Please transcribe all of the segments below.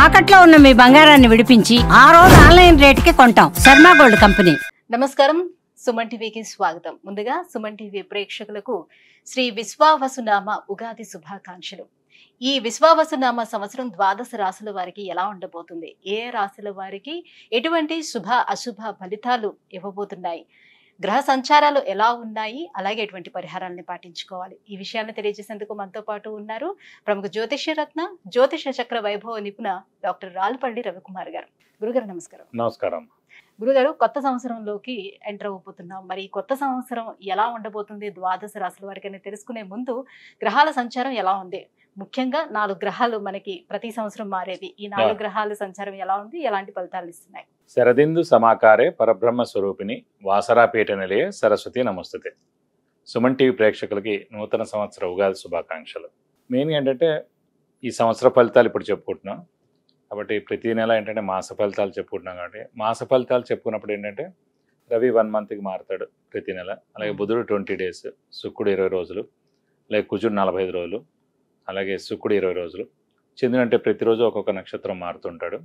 తాకట్లో ఉన్న మీ బంగారాన్ని విడిపించి ఆ రోజు ఆన్లైన్ రేటుకి కొంటాం. Sharma gold company. నమస్కారం, సుమన్ టీవీకి స్వాగతం. ముందుగా సుమన్ టీవీ ప్రేక్షకులకు శ్రీ విశ్వావసునామ ఉగాది శుభాకాంక్షలు. ఈ విశ్వావసునామ సంవత్సరం ద్వాదశ రాశుల వారికి ఎలా ఉండబోతుంది, ఏ రాశుల వారికి ఎటువంటి శుభ అశుభ ఫలితాలు ఇవ్వబోతున్నాయి, గ్రహ సంచారాలు ఎలా ఉన్నాయి, అలాగే ఎటువంటి పరిహారాలను పాటించుకోవాలి, ఈ విషయాన్ని తెలియజేసేందుకు మనతో పాటు ఉన్నారు ప్రముఖ జ్యోతిష్య రత్న జ్యోతిష చక్ర వైభవ నిపుణ డాక్టర్ రాళ్ళపల్లి రవికుమార్ గారు. గురుగారు నమస్కారం. నమస్కారం. గురుగారు, కొత్త సంవత్సరంలోకి ఎంటర్ అవ్వబోతున్నాం. మరి కొత్త సంవత్సరం ఎలా ఉండబోతుంది ద్వాదశ రాశుల వారికి అని తెలుసుకునే ముందు గ్రహాల సంచారం ఎలా ఉంది, ముఖ్యంగా 4 గ్రహాలు మనకి ప్రతి సంవత్సరం మారేది, ఈ 4 గ్రహాల సంచారం ఎలా ఉంది, ఎలాంటి ఫలితాలు ఇస్తున్నాయి? శరదిందు సమాకారే పరబ్రహ్మ స్వరూపిణి వాసరాపీఠ నిలయ సరస్వతి నమస్తుతే. సుమన్ టీవీ ప్రేక్షకులకి నూతన సంవత్సర ఉగాది శుభాకాంక్షలు. మెయిన్గా ఏంటంటే ఈ సంవత్సర ఫలితాలు ఇప్పుడు చెప్పుకుంటున్నాం కాబట్టి ప్రతి నెల ఏంటంటే మాస ఫలితాలు చెప్పుకుంటున్నాం కాబట్టి మాస ఫలితాలు చెప్పుకున్నప్పుడు ఏంటంటే రవి 1 మంత్కి మారుతాడు ప్రతి నెల, అలాగే బుధుడు 20 డేస్, శుక్రుడు 20 రోజులు, అలాగే కుజుడు 45 రోజులు, అలాగే శుక్రుడు 20 రోజులు, చంద్రుడు అంటే ప్రతిరోజు ఒక్కొక్క నక్షత్రం మారుతుంటాడు.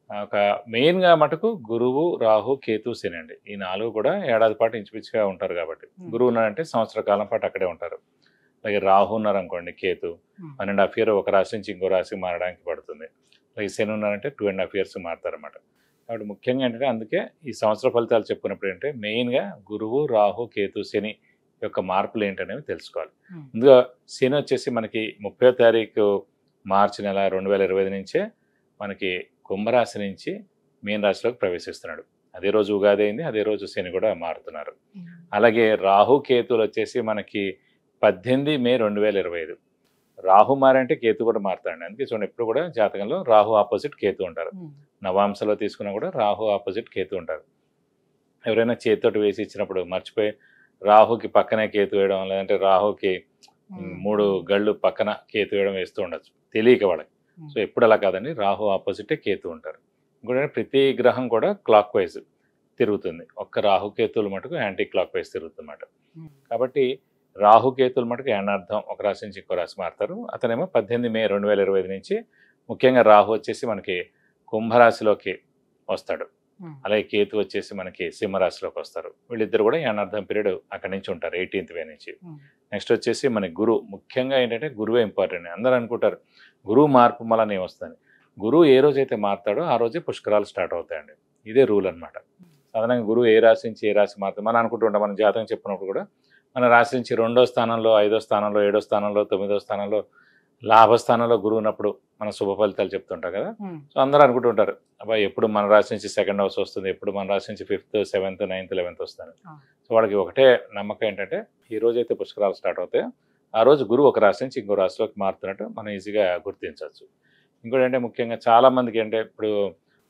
ఒక మెయిన్గా మటుకు గురువు, రాహు, కేతు, శని అండి. ఈ 4 కూడా ఏడాది పాటు ఇంచుమించుగా ఉంటారు కాబట్టి గురువు ఉన్నారంటే సంవత్సర కాలం పాటు అక్కడే ఉంటారు. అలాగే రాహు ఉన్నారనుకోండి, కేతు 1.5 ఇయర్ ఒక రాశి నుంచి ఇంకో రాశికి మారడానికి పడుతుంది. అలాగే శని ఉన్నారంటే 2.5 ఇయర్స్ మారుతారన్నమాట. కాబట్టి ముఖ్యంగా ఏంటంటే అందుకే ఈ సంవత్సర ఫలితాలు చెప్పుకున్నప్పుడు ఏంటంటే మెయిన్గా గురువు, రాహు, కేతు, శని యొక్క మార్పులు ఏంటనేవి తెలుసుకోవాలి. ముందుగా శని వచ్చేసి మనకి 30వ తారీఖు మార్చి నెల 2025 నుంచే మనకి కుంభరాశి నుంచి మీన రాశిలోకి ప్రవేశిస్తున్నాడు. అదే రోజు ఉగాది అయింది, అదే రోజు శని కూడా మారుతున్నారు. అలాగే రాహు, కేతులు వచ్చేసి మనకి 18 మే 2025. రాహు మారంటే కేతు కూడా మారుతాడండి. అందుకే చూడండి ఎప్పుడు కూడా జాతకంలో రాహు ఆపోజిట్ కేతు ఉంటారు. నవాంశలో తీసుకున్నా కూడా రాహు ఆపోజిట్ కేతు ఉంటారు. ఎవరైనా చేతితోటి వేసి ఇచ్చినప్పుడు మర్చిపోయి రాహుకి పక్కనే కేతు వేయడం, లేదంటే రాహుకి 3 గళ్ళు పక్కన కేతు వేయడం వేస్తూ ఉండొచ్చు తెలియక వాళ్ళకి. సో ఎప్పుడు అలా కాదండి, రాహు ఆపోజిటే కేతు ఉంటారు. ఇంకోటి ప్రతి గ్రహం కూడా క్లాక్ వైజ్ తిరుగుతుంది, ఒక్క రాహుకేతువులు మటుకు యాంటీ క్లాక్ వైజ్ తిరుగుతుందన్నమాట. కాబట్టి రాహుకేతువులు మటుకు ఏనార్థం ఒక రాశి నుంచి ఇంకో రాశి మారుతారు. అతనేమో 18 మే 2025 నుంచి ముఖ్యంగా రాహు వచ్చేసి మనకి కుంభరాశిలోకి వస్తాడు, అలాగే కేతు వచ్చేసి మనకి సింహరాశిలోకి వస్తారు. వీళ్ళిద్దరు కూడా ఏనార్థం పీరియడ్ అక్కడి నుంచి ఉంటారు 18th మే నుంచి. నెక్స్ట్ వచ్చేసి మన గురువు, ముఖ్యంగా ఏంటంటే గురువే ఇంపార్టెంట్. అందరూ అనుకుంటారు గురువు మార్పు మళ్ళీ వస్తుంది. గురువు ఏ రోజైతే మారుతాడో ఆ రోజే పుష్కరాలు స్టార్ట్ అవుతాయండి. ఇదే రూల్ అనమాట. సాధారణంగా గురువు ఏ రాశి నుంచి ఏ రాశి మారుతాడు మనం అనుకుంటుంటాం. మన జాతకం చెప్పినప్పుడు కూడా మన రాశి నుంచి 2వ స్థానంలో, 5వ స్థానంలో, 7వ స్థానంలో, 9వ స్థానంలో, లాభస్థానంలో గురువు ఉన్నప్పుడు మన శుభ ఫలితాలు చెప్తుంటాం కదా. సో అందరూ అనుకుంటుంటారు అబ్బాయి ఎప్పుడు మన రాశి నుంచి 2nd హౌస్ వస్తుంది, ఎప్పుడు మన రాశి నుంచి 5th, 7th, 9th, 11th వస్తుంది. సో వాళ్ళకి ఒకటే నమ్మకం ఏంటంటే ఈ రోజైతే పుష్కరాలు స్టార్ట్ అవుతాయో ఆ రోజు గురువు ఒక రాశి నుంచి ఇంకో రాశిలోకి మారుతున్నట్టు మనం ఈజీగా గుర్తించవచ్చు. ఇంకోటి అంటే ముఖ్యంగా చాలామందికి అంటే ఇప్పుడు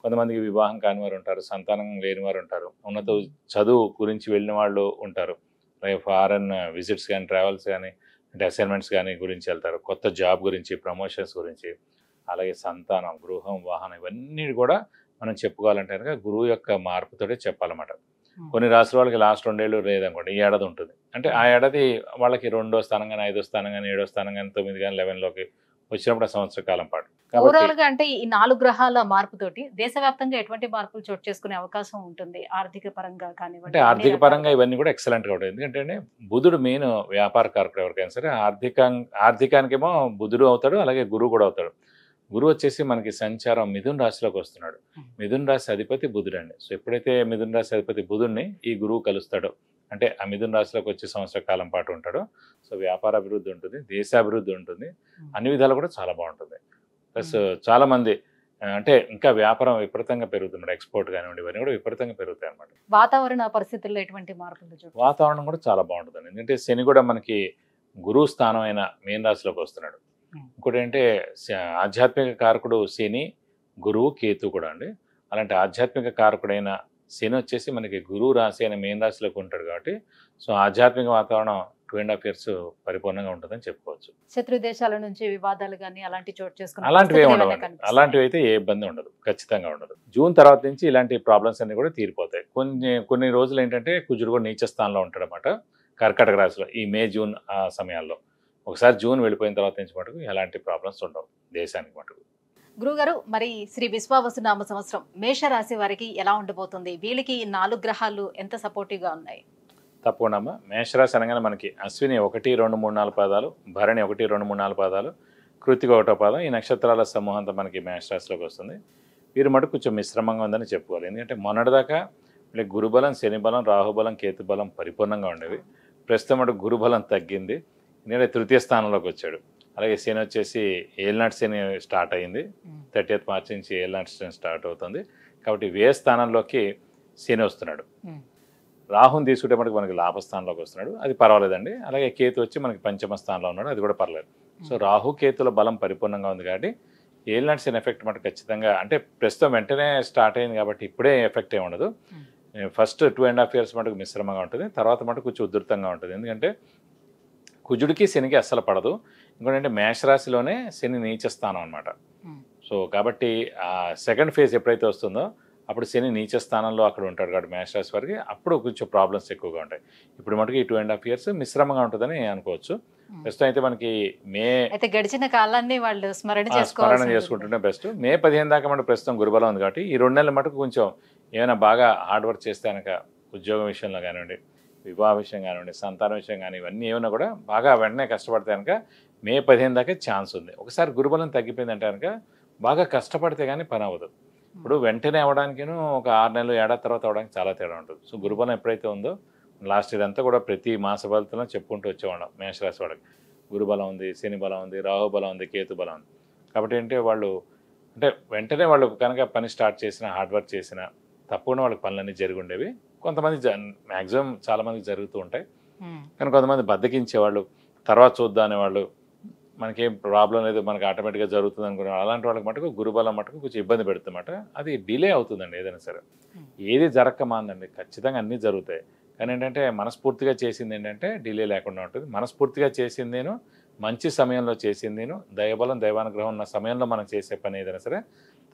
కొంతమందికి వివాహం కాని వారు ఉంటారు, సంతానం లేని వారు ఉంటారు, ఉన్నత చదువు గురించి వెళ్ళిన వాళ్ళు ఉంటారు, అలాగే ఫారెన్ విజిట్స్ కానీ, ట్రావెల్స్ కానీ, అంటే అసైన్మెంట్స్ కానీ గురించి వెళ్తారు, కొత్త జాబ్ గురించి, ప్రమోషన్స్ గురించి, అలాగే సంతానం, గృహం, వాహనం ఇవన్నీ కూడా మనం చెప్పుకోవాలంటే కనుక గురువు యొక్క మార్పుతోటే చెప్పాలన్నమాట. కొన్ని రాష్ట్రాల వాళ్ళకి లాస్ట్ 2 ఏళ్ళు లేదనుకోండి, ఈ ఏడాది ఉంటుంది. అంటే ఆ ఏడాది వాళ్ళకి 2వ స్థానం కానీ, 5వ స్థానం కానీ, 7వ స్థానం కానీ, 9 కానీ, 11లోకి వచ్చినప్పుడు ఆ సంవత్సర కాలం పాటు. ఓవరాల్ గా అంటే ఈ 4 గ్రహాల మార్పుతోటి దేశవ్యాప్తంగా ఎటువంటి మార్పులు చోటు చేసుకునే అవకాశం ఉంటుంది? ఆర్థిక పరంగా కానివ్వండి, అంటే ఆర్థిక పరంగా ఇవన్నీ కూడా ఎక్సలెంట్గా ఉంటాయి. ఎందుకంటే బుధుడు మెయిన్ వ్యాపార కారకుడు ఎవరికైనా సరే. ఆర్థికానికేమో బుధుడు అవుతాడు, అలాగే గురువు కూడా అవుతాడు. గురువు వచ్చేసి మనకి సంచారం మిథున రాశిలోకి వస్తున్నాడు. మిథున రాశి అధిపతి బుధుడు అండి. సో ఎప్పుడైతే మిథున రాశి అధిపతి బుధుడిని ఈ గురువు కలుస్తాడో, అంటే ఆ మిథున రాశిలోకి వచ్చే సంవత్సర కాలం పాటు ఉంటాడో, సో వ్యాపార అభివృద్ధి ఉంటుంది, దేశాభివృద్ధి ఉంటుంది, అన్ని విధాలు కూడా చాలా బాగుంటుంది. ప్లస్ చాలా మంది అంటే ఇంకా వ్యాపారం విపరీతంగా పెరుగుతుంది, ఎక్స్పోర్ట్ కానివ్వండి, ఇవన్నీ కూడా విపరీతంగా పెరుగుతాయి అనమాట. వాతావరణ పరిస్థితుల్లో ఎటువంటి మార్పులు? వాతావరణం కూడా చాలా బాగుంటుంది. ఎందుకంటే శని కూడా మనకి గురువు స్థానం అయిన మీన రాశిలోకి వస్తున్నాడు. ఇంకోటి ఏంటంటే ఆధ్యాత్మిక కారకుడు శని, గురువు, కేతు కూడా అండి. అలాంటి ఆధ్యాత్మిక కారకుడైన శని వచ్చేసి మనకి గురువు రాశి అయిన మీన రాశిలోకి ఉంటాడు కాబట్టి సో ఆధ్యాత్మిక వాతావరణం 2.5 years పరిపూర్ణంగా ఉంటుందని చెప్పుకోవచ్చు. శత్రు దేశాల నుంచి వివాదాలు కానీ అలాంటి చోటు చేసుకుని అలాంటివి ఉండవు. అలాంటివి అయితే ఏ ఇబ్బంది ఉండదు, ఖచ్చితంగా ఉండదు. జూన్ తర్వాత నుంచి ఇలాంటి ప్రాబ్లమ్స్ అన్ని కూడా తీరిపోతాయి. కొన్ని రోజులు ఏంటంటే కుజుడు కూడా నీచ స్థానంలో ఉంటాడు అన్నమాట కర్కాటక రాశిలో ఈ మే, జూన్ సమయాల్లో. ఒకసారి జూన్ వెళ్ళిపోయిన తర్వాత నుంచి మటుకు ఎలాంటి ప్రాబ్లమ్స్ ఉండవు దేశానికి మటుకు. గురుగారు, మరి శ్రీ విశ్వావసునామ సంవత్సరం మేషరాశి వారికి ఎలా ఉండబోతుంది? వీళ్ళకి ఈ 4 గ్రహాలు ఎంత సపోర్టివ్ గా ఉన్నాయి? తప్పకుండా అమ్మా. మేషరాశి అనగానే మనకి అశ్విని 1, 2, 3, 4 పాదాలు, భరణి 1, 2, 3, 4 పాదాలు, కృతిక 1వ పాదం, ఈ నక్షత్రాల సమూహంతో మనకి మేషరాశిలోకి వస్తుంది. వీరు మటుకు కొంచెం మిశ్రమంగా ఉందని చెప్పుకోవాలి. ఎందుకంటే మొన్నటిదాకా వీళ్ళకి గురుబలం, శనిబలం, రాహుబలం, కేతుబలం పరిపూర్ణంగా ఉండేవి. ప్రస్తుతం మటుకు గురుబలం తగ్గింది, ఎందుకంటే తృతీయ స్థానంలోకి వచ్చాడు. అలాగే శని వచ్చేసి ఏలినాటి శని స్టార్ట్ అయింది. 30th మార్చి నుంచి ఏలినాటి శని స్టార్ట్ అవుతుంది. కాబట్టి వ్యయ స్థానంలోకి శని వస్తున్నాడు. రాహుని తీసుకుంటే మనకి లాభస్థానంలోకి వస్తున్నాడు, అది పర్వాలేదండి. అలాగే కేతు వచ్చి మనకి పంచమ స్థానంలో ఉన్నాడు, అది కూడా పర్లేదు. సో రాహు కేతుల బలం పరిపూర్ణంగా ఉంది కాబట్టి ఏలినాటి శని ఎఫెక్ట్ మనకు ఖచ్చితంగా, అంటే ప్రస్తుతం వెంటనే స్టార్ట్ అయింది కాబట్టి ఇప్పుడే ఎఫెక్ట్ ఏమి ఉండదు. ఫస్ట్ 2.5 years మటుకు మిశ్రమంగా ఉంటుంది, తర్వాత మటుకు కొంచెం ఉధృతంగా ఉంటుంది. ఎందుకంటే కుజుడికి శనికి అస్సలు పడదు. ఇంకోటంటే మేషరాశిలోనే శని నీచ స్థానం అనమాట. సో కాబట్టి ఆ సెకండ్ ఫేజ్ ఎప్పుడైతే వస్తుందో అప్పుడు శని నీచ స్థానంలో అక్కడ ఉంటాడు కాబట్టి మేషరాశి వారికి అప్పుడు కొంచెం ప్రాబ్లమ్స్ ఎక్కువగా ఉంటాయి. ఇప్పుడు మటుకు ఈ 2.5 years మిశ్రమంగా ఉంటుందని అనుకోవచ్చు. ప్రస్తుతం అయితే మనకి అయితే గడిచిన కాలాన్ని వాళ్ళు స్మరణ చేసుకుంటుంటే బెస్ట్. మే 15 దాకా మనకు ప్రస్తుతం గురుబలం ఉంది కాబట్టి ఈ 2 నెలల మటుకు కొంచెం ఏమైనా బాగా హార్డ్ వర్క్ చేస్తే కనుక ఉద్యోగం విషయంలో కానివ్వండి, వివాహ విషయం కానివ్వండి, సంతాన విషయం కానీ ఇవన్నీ ఏమైనా కూడా బాగా వెంటనే కష్టపడితే కనుక మే 15 దాకా ఛాన్స్ ఉంది. ఒకసారి గురుబలం తగ్గిపోయిందంటే కనుక బాగా కష్టపడితే కానీ పని అవ్వదు. ఇప్పుడు వెంటనే అవ్వడానికిను ఒక 6 నెలలు ఏడాది తర్వాత అవ్వడానికి చాలా తేడా ఉంటుంది. సో గురుబలం ఎప్పుడైతే ఉందో లాస్ట్ ఇయర్ అంతా కూడా ప్రతి మాస ఫలితంలో చెప్పుకుంటూ వచ్చేవాళ్ళం మేషరాశి వాళ్ళకి. గురుబలం ఉంది, శని బలం ఉంది, రాహు బలం ఉంది, కేతు బలం ఉంది. కాబట్టి ఏంటంటే వాళ్ళు అంటే వెంటనే వాళ్ళు కనుక పని స్టార్ట్ చేసిన, హార్డ్ వర్క్ చేసిన తప్పకుండా వాళ్ళకి పనులన్నీ జరిగి ఉండేవి. కొంతమంది మ్యాక్సిమం చాలామందికి జరుగుతూ ఉంటాయి, కానీ కొంతమంది బద్దకించేవాళ్ళు, తర్వాత చూద్దాం అనేవాళ్ళు, మనకేం ప్రాబ్లం లేదు మనకి ఆటోమేటిక్గా జరుగుతుంది అనుకున్నాం. అలాంటి వాళ్ళకి మటుకు గురుబలం మటుకు కొంచెం ఇబ్బంది పెడుతుందన్నమాట. అది డిలే అవుతుందండి. ఏదైనా సరే ఏది జరగక మాందండి, ఖచ్చితంగా అన్నీ జరుగుతాయి. కానీ ఏంటంటే మనస్ఫూర్తిగా చేసింది ఏంటంటే డిలే లేకుండా ఉంటుంది. మనస్ఫూర్తిగా చేసిందేను, మంచి సమయంలో చేసిందేను, దైవబలం దైవానుగ్రహం ఉన్న సమయంలో మనం చేసే పని ఏదైనా సరే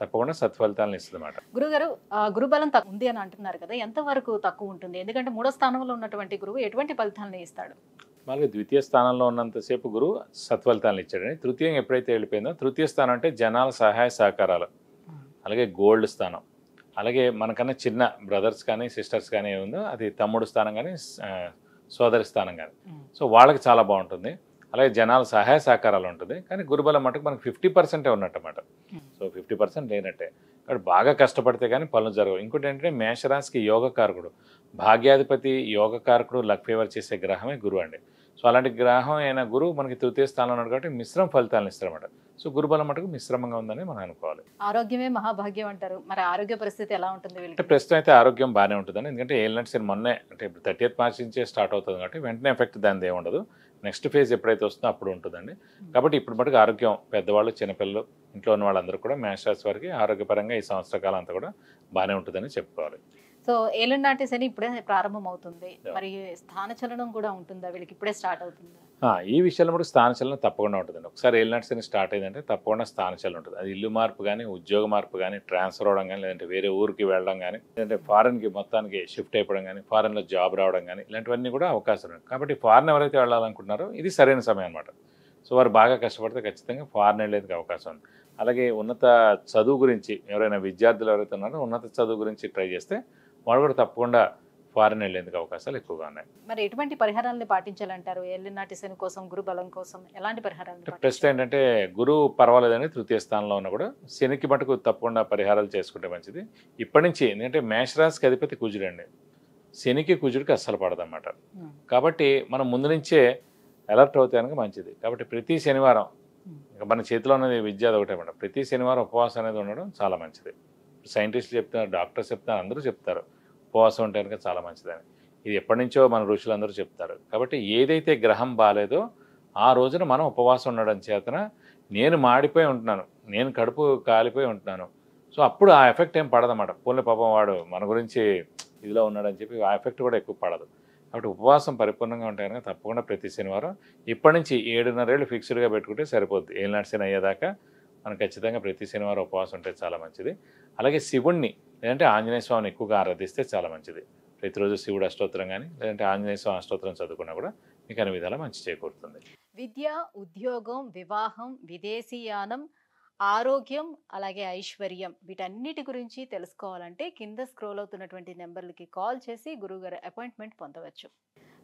తప్పకుండా సత్ఫలితాలను ఇస్తుంది అన్నమాట. గురుగారు, గురుబలం ఉంది అని అంటున్నారు కదా, ఎంతవరకు తక్కువ ఉంటుంది? ఎందుకంటే 3వ స్థానంలో ఉన్నటువంటి గురువు ఎటువంటి ఫలితాలను ఇస్తాడు? మళ్ళీ ద్వితీయ స్థానంలో ఉన్నంతసేపు గురువు సత్ఫలితాలను ఇచ్చాడని. తృతీయం ఎప్పుడైతే వెళ్ళిపోయిందో, తృతీయ స్థానం అంటే జనాల సహాయ సహకారాలు, అలాగే గోల్డ్ స్థానం, అలాగే మనకన్నా చిన్న బ్రదర్స్ కానీ సిస్టర్స్ కానీ ఏముందో అది తమ్ముడు స్థానం కానీ సోదరి స్థానం కానీ, సో వాళ్ళకి చాలా బాగుంటుంది. అలాగే జనాల సహాయ సహకారాలు ఉంటుంది. కానీ గురుబలం మటుకు మనకు 50% ఉన్నట్టన్నమాట. సో 50% లేనట్టే. కాబట్టి బాగా కష్టపడితే కానీ పనులు జరగవు. ఇంకోటి ఏంటంటే మేషరాశికి యోగకారకుడు, భాగ్యాధిపతి, యోగకారకుడు, లక్ ఫేవర్ చేసే గ్రహమే గురువు అండి. సో అలాంటి గ్రహం అయిన గురువు మనకి తృతీయ స్థానంలో ఉన్నాడు కాబట్టి మిశ్రమ ఫలితాలను ఇస్తారన్నమాట. సో గురుబలం మటుకు మిశ్రమంగా ఉందని మనం అనుకోవాలి. ఆరోగ్యమే మహాభాగ్యం అంటారు. మరి ఆరోగ్య పరిస్థితి ఎలా ఉంటుంది అంటే ప్రస్తుతం అయితే ఆరోగ్యం బాగానే ఉంటుందని. ఎందుకంటే ఏలినాటి శని మొన్నే అంటే ఇప్పుడు 30th మార్చి నుంచే స్టార్ట్ అవుతుంది కాబట్టి వెంటనే ఎఫెక్ట్ దానిది ఏమి ఉండదు. నెక్స్ట్ ఫేజ్ ఎప్పుడైతే వస్తుందో అప్పుడు ఉంటుందండి. కాబట్టి ఇప్పుడు మటుకు ఆరోగ్యం, పెద్దవాళ్ళు, చిన్నపిల్లలు, ఇంట్లో ఉన్న వాళ్ళందరూ కూడా మేషరాశి వారికి ఆరోగ్యపరంగా ఈ సంవత్సర కాలం అంతా కూడా బాగానే ఉంటుందని చెప్పుకోవాలి. సో ఏలినాటి శని ఇప్పుడే ప్రారంభం అవుతుంది, మరి స్థానచలనం కూడా ఉంటుందా వీళ్ళకి? ఇప్పుడే స్టార్ట్ అవుతుందా? ఈ విషయంలో కూడా స్థానచలనం తప్పకుండా ఉంటుందండి. ఒకసారి ఏలినాటి శని స్టార్ట్ అయిందంటే తప్పకుండా స్థానచలనం ఉంటుంది. అది ఇల్లు మార్పు కానీ, ఉద్యోగ మార్పు కానీ, ట్రాన్స్ఫర్ అవడం కానీ, లేదంటే వేరే ఊరికి వెళ్ళడం కానీ, లేదంటే ఫారెన్కి మొత్తానికి షిఫ్ట్ అయిపోవడం కానీ, ఫారెన్లో జాబ్ రావడం కానీ, ఇలాంటివన్నీ కూడా అవకాశం ఉంది. కాబట్టి ఫారెన్ ఎవరైతే వెళ్ళాలనుకుంటున్నారో ఇది సరైన సమయం అనమాట. సో వారు బాగా కష్టపడితే ఖచ్చితంగా ఫారెన్ వెళ్ళేందుకు అవకాశం ఉంది. అలాగే ఉన్నత చదువు గురించి ఎవరైనా విద్యార్థులు ఎవరైతే ఉన్నారో ఉన్నత చదువు గురించి ట్రై చేస్తే వాళ్ళు కూడా తప్పకుండా ఫారెన్ వెళ్ళేందుకు అవకాశాలు ఎక్కువగా ఉన్నాయి. మరి ఎటువంటి పరిహారాలను పాటించాలంటారు ఏలినాటి శని కోసం, గురు బలం కోసం ఎలాంటి పరిహారాలు? ప్రస్తుతం ఏంటంటే గురువు పర్వాలేదని తృతీయ స్థానంలో ఉన్నా కూడా శనికి మటుకు తప్పకుండా పరిహారాలు చేసుకుంటే మంచిది ఇప్పటి నుంచి. ఎందుకంటే మేషరాశికి అధిపతి కుజుడు అండి, శనికి కుజుడికి అస్సలు పడదన్నమాట. కాబట్టి మనం ముందు నుంచే అలర్ట్ అవుతే కనుక మంచిది. కాబట్టి ప్రతి శనివారం మన చేతిలో ఉన్నది విద్య ఒకటే అన్నమాట. ప్రతి శనివారం ఉపవాసం అనేది ఉండడం చాలా మంచిది. సైంటిస్టులు చెప్తున్నారు, డాక్టర్స్ చెప్తున్నారు, అందరూ చెప్తారు ఉపవాసం ఉంటే కనుక చాలా మంచిదని. ఇది ఎప్పటి నుంచో మన ఋషులందరూ చెప్తారు. కాబట్టి ఏదైతే గ్రహం బాగాలేదో ఆ రోజున మనం ఉపవాసం ఉండడం చేతన నేను మాడిపోయి ఉంటున్నాను, నేను కడుపు కాలిపోయి ఉంటున్నాను, సో అప్పుడు ఆ ఎఫెక్ట్ ఏం పడదన్నమాట. పోన్లే పాపం వాడు మన గురించి ఇదిలో ఉన్నాడని చెప్పి ఆ ఎఫెక్ట్ కూడా ఎక్కువ పడదు. కాబట్టి ఉపవాసం పరిపూర్ణంగా ఉంటాయి కనుక తప్పకుండా ప్రతి శనివారం ఇప్పటి నుంచి 7.5 ఏళ్ళు ఫిక్స్డ్గా పెట్టుకుంటే సరిపోద్ది. ఏలినాటి శని అయ్యేదాకా మనం ఖచ్చితంగా ప్రతి శనివారం ఉపవాసం ఉంటే చాలా మంచిది. అలాగే శివుణ్ణి లేదంటే ఆంజనేయ స్వామిని ఎక్కువగా ఆరాధిస్తే చాలా మంచిది. ప్రతిరోజు శివుడు అష్టోత్తరం కానీ లేదంటే ఆంజనేయ స్వామి అష్టోత్తరం చదువుకున్నా కూడా మీకు అన్ని విధాలా మంచి చేకూరుతుంది. విద్య, ఉద్యోగం, వివాహం, విదేశీయానం, ఆరోగ్యం అలాగే ఐశ్వర్యం వీటన్నిటి గురించి తెలుసుకోవాలంటే కింద స్క్రోల్ అవుతున్నటువంటి నెంబర్లకి కాల్ చేసి గురువుగారు అపాయింట్మెంట్ పొందవచ్చు.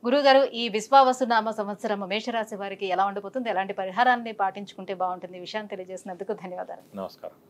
గురువుగారు, ఈ విశ్వావసునామ సంవత్సరం మేషరాశి వారికి ఎలా ఉండబోతుంది, ఎలాంటి పరిహారాన్ని పాటించుకుంటే బాగుంటుంది, ఈ విషయాన్ని తెలియజేసినందుకు ధన్యవాదాలు. నమస్కారం.